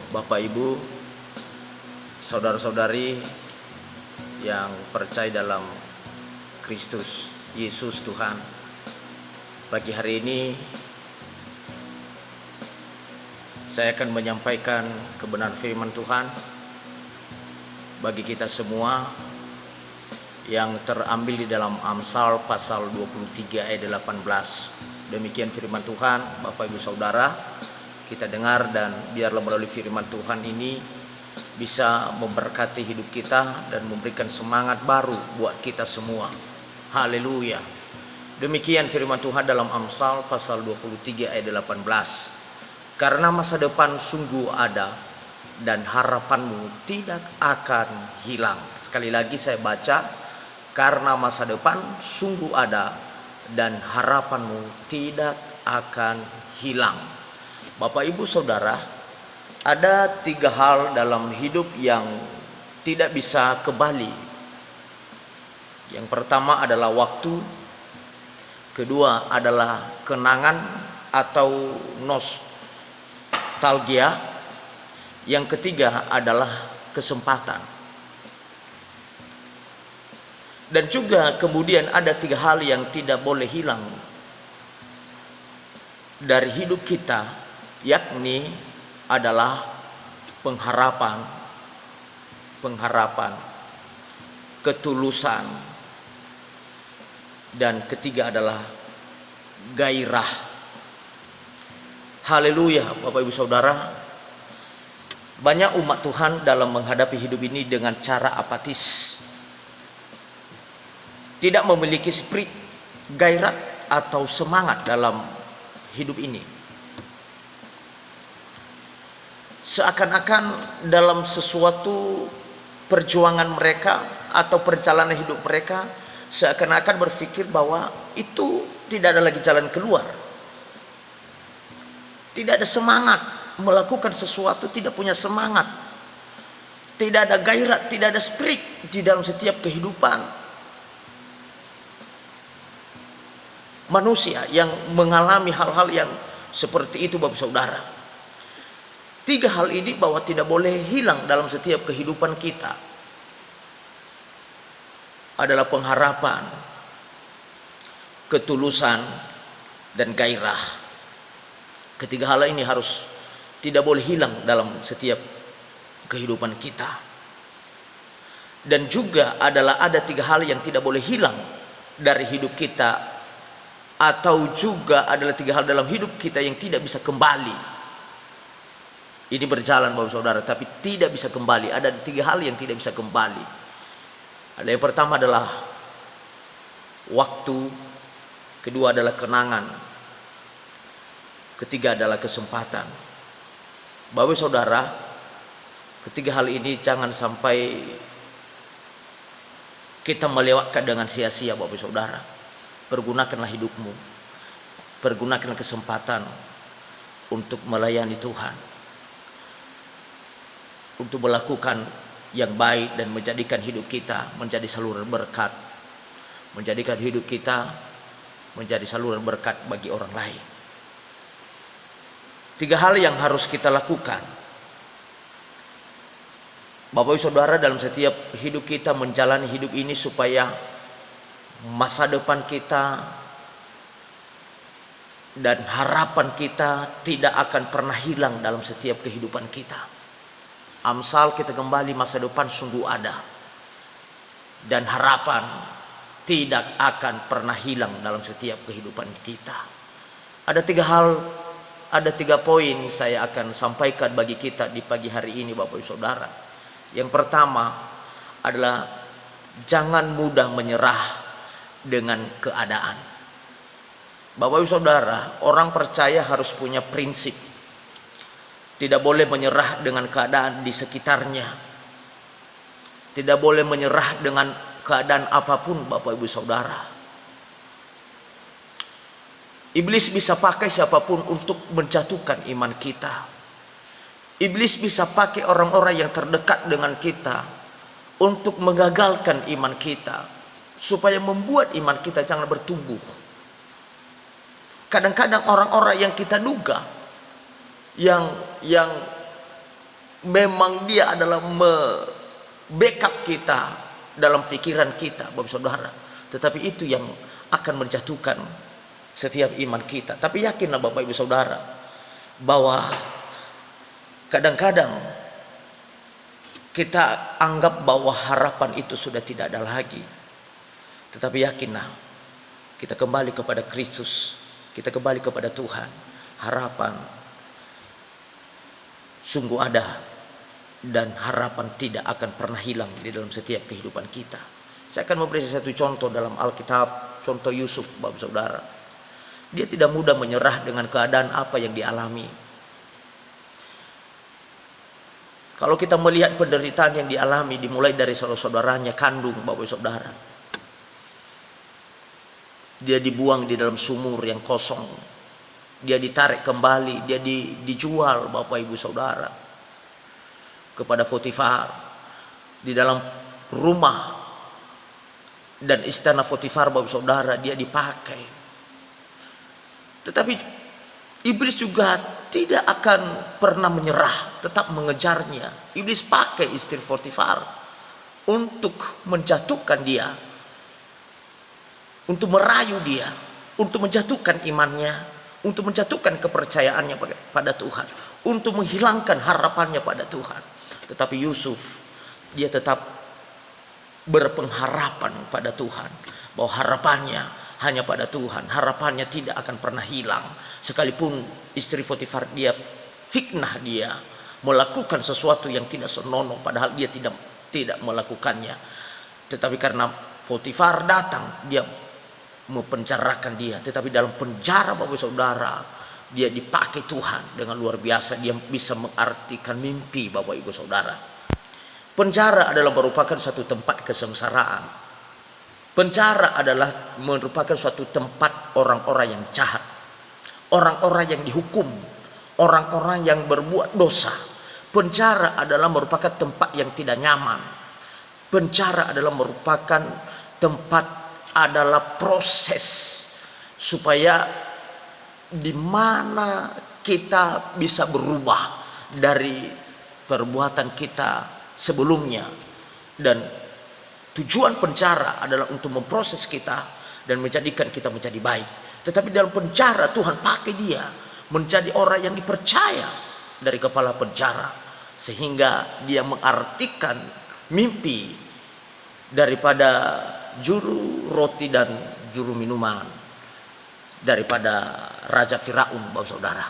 Bapak Ibu, saudara-saudari yang percaya dalam Kristus Yesus Tuhan. Pagi hari ini saya akan menyampaikan kebenaran firman Tuhan bagi kita semua yang terambil di dalam Amsal pasal 23 ayat 18. Demikian firman Tuhan, Bapak Ibu Saudara, kita dengar dan biarlah melalui firman Tuhan ini bisa memberkati hidup kita dan memberikan semangat baru buat kita semua. Haleluya. Demikian firman Tuhan dalam Amsal pasal 23 ayat 18. Karena masa depan sungguh ada dan harapanmu tidak akan hilang. Sekali lagi saya baca, karena masa depan sungguh ada dan harapanmu tidak akan hilang. Bapak Ibu Saudara, ada 3 hal dalam hidup yang tidak bisa kembali. Yang pertama adalah waktu, kedua adalah kenangan atau nostalgia, yang ketiga adalah kesempatan. Dan juga kemudian ada 3 hal yang tidak boleh hilang dari hidup kita, yakni adalah pengharapan, ketulusan, dan ketiga adalah gairah. Haleluya, Bapak Ibu Saudara. Banyak umat Tuhan dalam menghadapi hidup ini dengan cara apatis, tidak memiliki spirit, gairah atau semangat dalam hidup ini. Seakan-akan dalam sesuatu perjuangan mereka atau perjalanan hidup mereka, seakan-akan berpikir bahwa itu tidak ada lagi jalan keluar. Tidak ada semangat melakukan sesuatu, tidak punya semangat, tidak ada gairah, tidak ada spirit di dalam setiap kehidupan manusia yang mengalami hal-hal yang seperti itu, Bapak Saudara. 3 hal ini bahwa tidak boleh hilang dalam setiap kehidupan kita adalah pengharapan, ketulusan, dan gairah. Ketiga hal ini harus tidak boleh hilang dalam setiap kehidupan kita. Dan juga adalah ada 3 hal yang tidak boleh hilang dari hidup kita, atau juga adalah 3 hal dalam hidup kita yang tidak bisa kembali. Ini berjalan, Bapak Saudara, tapi tidak bisa kembali. Ada 3 hal yang tidak bisa kembali. Ada yang pertama adalah waktu, kedua adalah kenangan, ketiga adalah kesempatan. Bapak Saudara, ketiga hal ini jangan sampai kita melewatkan dengan sia-sia, Bapak Saudara. Pergunakanlah hidupmu, pergunakan kesempatan untuk melayani Tuhan, untuk melakukan yang baik dan menjadikan hidup kita menjadi saluran berkat, menjadikan hidup kita menjadi saluran berkat bagi orang lain. 3 hal yang harus kita lakukan, Bapak Ibu Saudara, dalam setiap hidup kita menjalani hidup ini supaya masa depan kita dan harapan kita tidak akan pernah hilang dalam setiap kehidupan kita. Amsal kita kembali, masa depan sungguh ada dan harapan tidak akan pernah hilang dalam setiap kehidupan kita. Ada 3 hal, ada 3 poin saya akan sampaikan bagi kita di pagi hari ini, Bapak Ibu Saudara. Yang pertama adalah jangan mudah menyerah dengan keadaan. Bapak Ibu Saudara, orang percaya harus punya prinsip. Tidak boleh menyerah dengan keadaan di sekitarnya. Tidak boleh menyerah dengan keadaan apapun, Bapak Ibu Saudara. Iblis bisa pakai siapapun untuk menjatuhkan iman kita. Iblis bisa pakai orang-orang yang terdekat dengan kita untuk mengagalkan iman kita, supaya membuat iman kita jangan bertumbuh. Kadang-kadang orang-orang yang kita duga yang memang dia adalah backup kita dalam pikiran kita, Bapak Saudara. Tetapi itu yang akan menjatuhkan setiap iman kita. Tapi yakinlah Bapak Ibu Saudara, bahwa kadang-kadang kita anggap bahwa harapan itu sudah tidak ada lagi. Tetapi yakinlah, kita kembali kepada Kristus, kita kembali kepada Tuhan, harapan sungguh ada, dan harapan tidak akan pernah hilang di dalam setiap kehidupan kita. Saya akan memberi satu contoh dalam Alkitab, contoh Yusuf, Bapak Saudara. Dia tidak mudah menyerah dengan keadaan apa yang dialami. Kalau kita melihat penderitaan yang dialami, dimulai dari saudara-saudaranya kandung, Bapak Saudara. Dia dibuang di dalam sumur yang kosong. Dia ditarik kembali, dia dijual, Bapak Ibu Saudara, kepada Potifar. Di dalam rumah dan istana Potifar, Bapak Saudara, dia dipakai. Tetapi iblis juga tidak akan pernah menyerah, tetap mengejarnya. Iblis pakai istri Potifar untuk menjatuhkan dia, untuk merayu dia, untuk menjatuhkan imannya, untuk menjatuhkan kepercayaannya pada Tuhan, untuk menghilangkan harapannya pada Tuhan. Tetapi Yusuf, dia tetap berpengharapan pada Tuhan, bahwa harapannya hanya pada Tuhan, harapannya tidak akan pernah hilang. Sekalipun istri Potifar dia fitnah dia, melakukan sesuatu yang tidak senonoh, padahal dia tidak melakukannya. Tetapi karena Potifar datang, dia mempenjarakan dia. Tetapi dalam penjara, Bapak Saudara, dia dipakai Tuhan dengan luar biasa. Dia bisa mengartikan mimpi, Bapak Ibu Saudara. Penjara adalah merupakan suatu tempat kesengsaraan. Penjara adalah merupakan suatu tempat orang-orang yang jahat, orang-orang yang dihukum, orang-orang yang berbuat dosa. Penjara adalah merupakan tempat yang tidak nyaman. Penjara adalah merupakan tempat, adalah proses supaya di mana kita bisa berubah dari perbuatan kita sebelumnya. Dan tujuan penjara adalah untuk memproses kita dan menjadikan kita menjadi baik. Tetapi dalam penjara Tuhan pakai dia menjadi orang yang dipercaya dari kepala penjara, sehingga dia mengartikan mimpi daripada juru roti dan juru minuman daripada Raja Firaun, Bapak Saudara.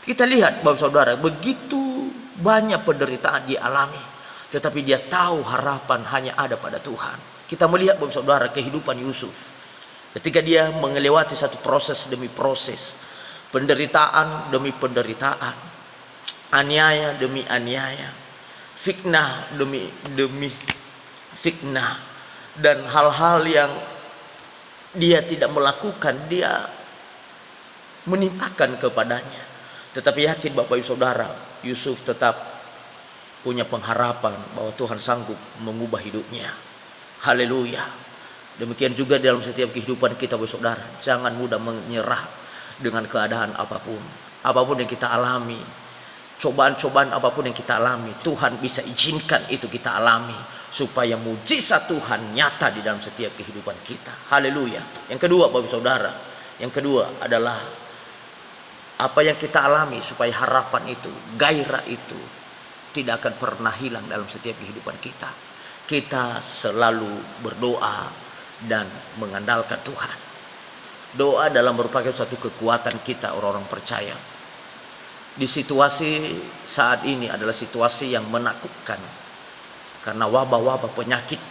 Kita lihat, Bapak Saudara, begitu banyak penderitaan dialami, tetapi dia tahu harapan hanya ada pada Tuhan. Kita melihat, Bapak Saudara, kehidupan Yusuf ketika dia melewati satu proses demi proses, penderitaan demi penderitaan, aniaya demi aniaya, fitnah demi fitnah, dan hal-hal yang dia tidak melakukan, dia menimpakan kepadanya. Tetapi yakin, Bapak Ibu Saudara, Yusuf tetap punya pengharapan bahwa Tuhan sanggup mengubah hidupnya. Haleluya. Demikian juga dalam setiap kehidupan kita, Bapak Saudara, jangan mudah menyerah dengan keadaan apapun. Apapun yang kita alami, cobaan-cobaan apapun yang kita alami, Tuhan bisa izinkan itu kita alami, supaya mujizat Tuhan nyata di dalam setiap kehidupan kita. Haleluya. Yang kedua, Bapak Saudara, yang kedua adalah apa yang kita alami, supaya harapan itu, gairah itu tidak akan pernah hilang dalam setiap kehidupan kita. Kita selalu berdoa dan mengandalkan Tuhan. Doa adalah merupakan suatu kekuatan kita, orang-orang percaya. Di situasi saat ini adalah situasi yang menakutkan, karena wabah-wabah penyakit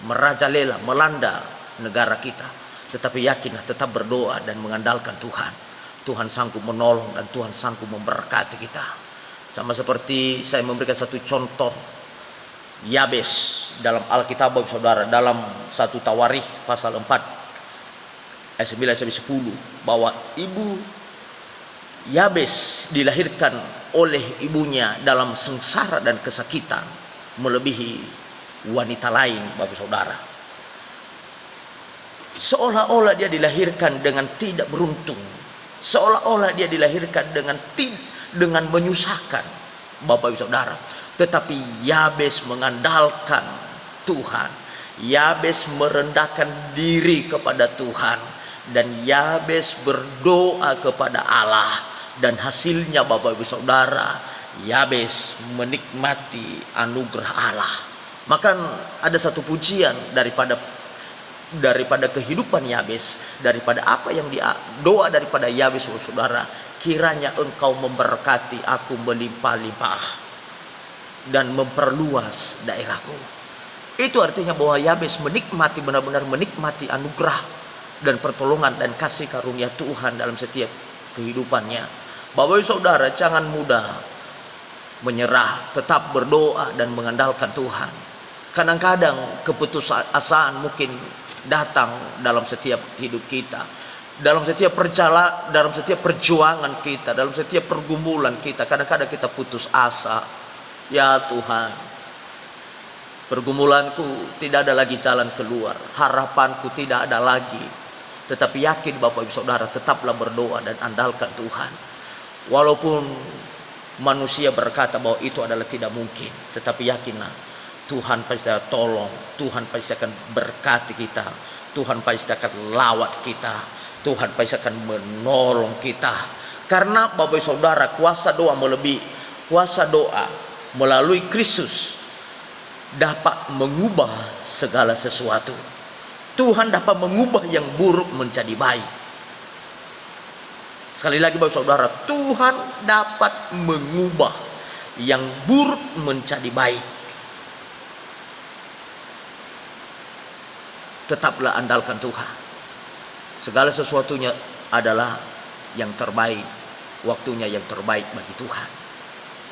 merajalela, melanda negara kita. Tetapi yakinlah, tetap berdoa dan mengandalkan Tuhan. Tuhan sanggup menolong dan Tuhan sanggup memberkati kita. Sama seperti saya memberikan satu contoh Yabes dalam Alkitab, Bapak Saudara, dalam 1 Tawarikh pasal 4 ayat 9 sampai 10, bahwa ibu Yabes dilahirkan oleh ibunya dalam sengsara dan kesakitan melebihi wanita lain, Bapak Saudara. Seolah-olah dia dilahirkan dengan tidak beruntung, seolah-olah dia dilahirkan dengan menyusahkan. Bapak Ibu Saudara. Tetapi Yabes mengandalkan Tuhan. Yabes merendahkan diri kepada Tuhan. Dan Yabes berdoa kepada Allah. Dan hasilnya Bapak Ibu Saudara, Yabes menikmati anugerah Allah. Maka ada satu pujian daripada kehidupan Yabes, daripada apa yang doa daripada Yabes, saudara. Kiranya Engkau memberkati aku melimpah-limpah dan memperluas daerahku. Itu artinya bahwa Yabes menikmati, benar-benar menikmati anugerah dan pertolongan dan kasih karunia Tuhan dalam setiap kehidupannya. Bapak Ibu Saudara, jangan mudah menyerah, tetap berdoa dan mengandalkan Tuhan. Kadang-kadang keputusasaan mungkin datang dalam setiap hidup kita, dalam setiap perjuangan kita, dalam setiap pergumulan kita. Kadang-kadang kita putus asa. Ya Tuhan, pergumulanku tidak ada lagi jalan keluar, harapanku tidak ada lagi. Tetapi yakin Bapak Ibu Saudara, tetaplah berdoa dan andalkan Tuhan. Walaupun manusia berkata bahwa itu adalah tidak mungkin, tetapi yakinlah Tuhan pasti akan tolong, Tuhan pasti akan berkati kita, Tuhan pasti akan lawat kita, Tuhan pasti akan menolong kita. Karena Bapak Ibu Saudara, kuasa doa melalui Kristus dapat mengubah segala sesuatu. Tuhan dapat mengubah yang buruk menjadi baik. Sekali lagi Bapak Saudara, Tuhan dapat mengubah yang buruk menjadi baik. Tetaplah andalkan Tuhan. Segala sesuatunya adalah yang terbaik, waktunya yang terbaik bagi Tuhan.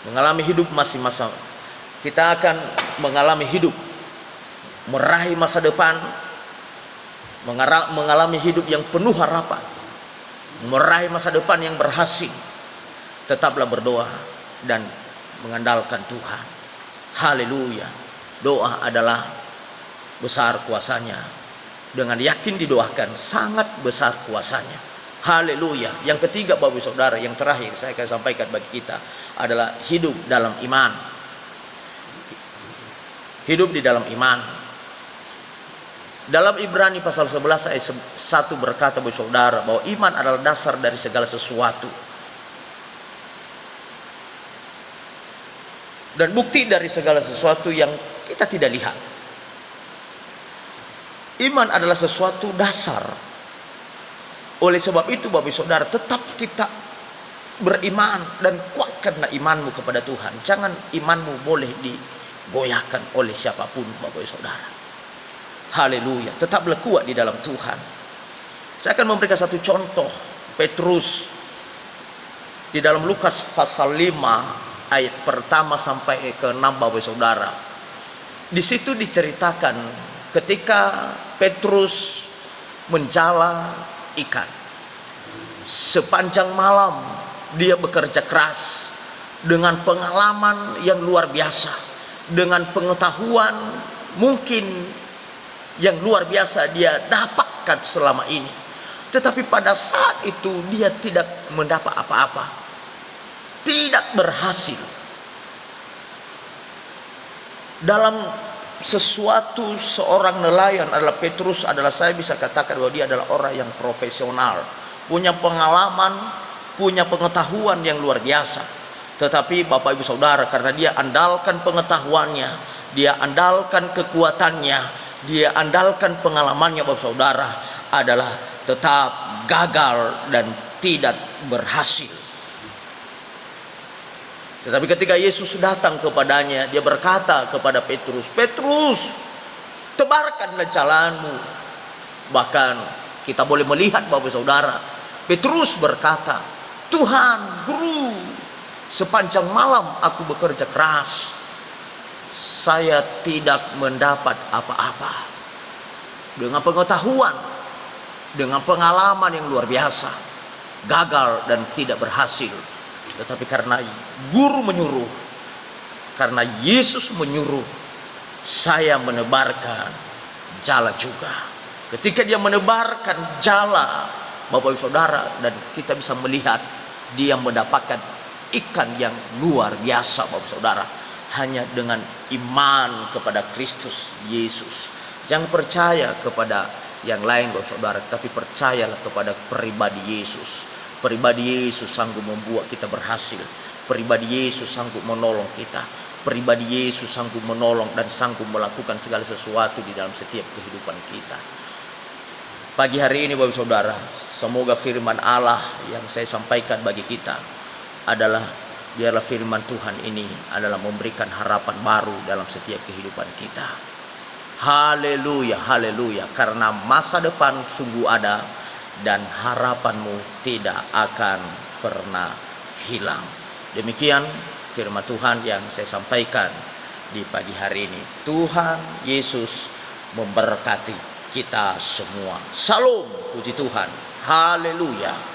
Mengalami hidup masing-masing, kita akan mengalami hidup, meraih masa depan, mengalami hidup yang penuh harapan, meraih masa depan yang berhasil. Tetaplah berdoa dan mengandalkan Tuhan. Haleluya. Doa adalah besar kuasanya. Dengan yakin didoakan, sangat besar kuasanya. Haleluya. Yang ketiga Bapak Ibu Saudara, yang terakhir saya akan sampaikan bagi kita adalah hidup dalam iman. Hidup di dalam iman. Dalam Ibrani pasal 11 ayat 1 berkata Bapak Saudara bahwa iman adalah dasar dari segala sesuatu. Dan bukti dari segala sesuatu yang kita tidak lihat. Iman adalah sesuatu dasar. Oleh sebab itu Bapak Saudara, tetap kita beriman dan kuatkanlah imanmu kepada Tuhan. Jangan imanmu boleh digoyahkan oleh siapapun Bapak Saudara. Haleluya. Tetaplah kuat di dalam Tuhan. Saya akan memberikan satu contoh. Petrus di dalam Lukas pasal 5 ayat pertama sampai ke 6 Bapak Saudara. Di situ diceritakan ketika Petrus menjala ikan. Sepanjang malam dia bekerja keras dengan pengalaman yang luar biasa, dengan pengetahuan mungkin yang luar biasa dia dapatkan selama ini. Tetapi pada saat itu dia tidak mendapat apa-apa, tidak berhasil dalam sesuatu. Seorang nelayan adalah Petrus, adalah saya bisa katakan bahwa dia adalah orang yang profesional, punya pengalaman, punya pengetahuan yang luar biasa. Tetapi Bapak Ibu Saudara, karena dia andalkan pengetahuannya, dia andalkan kekuatannya, dia andalkan pengalamannya Bapak Saudara, adalah tetap gagal dan tidak berhasil. Tetapi ketika Yesus datang kepadanya, dia berkata kepada Petrus, "Petrus, tebarkanlah jalanmu." Bahkan kita boleh melihat Bapak Saudara, Petrus berkata, "Tuhan, Guru, sepanjang malam aku bekerja keras, saya tidak mendapat apa-apa." Dengan pengetahuan, dengan pengalaman yang luar biasa, gagal dan tidak berhasil. Tetapi karena Guru menyuruh, karena Yesus menyuruh, saya menebarkan jala juga. Ketika dia menebarkan jala Bapak Ibu Saudara, dan kita bisa melihat dia mendapatkan ikan yang luar biasa Bapak Saudara. Hanya dengan iman kepada Kristus Yesus. Jangan percaya kepada yang lain Bapak Saudara, tapi percayalah kepada pribadi Yesus. Pribadi Yesus sanggup membuat kita berhasil. Pribadi Yesus sanggup menolong kita. Pribadi Yesus sanggup menolong dan sanggup melakukan segala sesuatu di dalam setiap kehidupan kita. Pagi hari ini Bapak Saudara, semoga firman Allah yang saya sampaikan bagi kita adalah, biarlah firman Tuhan ini adalah memberikan harapan baru dalam setiap kehidupan kita. Haleluya, haleluya. Karena masa depan sungguh ada dan harapanmu tidak akan pernah hilang. Demikian firman Tuhan yang saya sampaikan di pagi hari ini. Tuhan Yesus memberkati kita semua. Salam, puji Tuhan. Haleluya.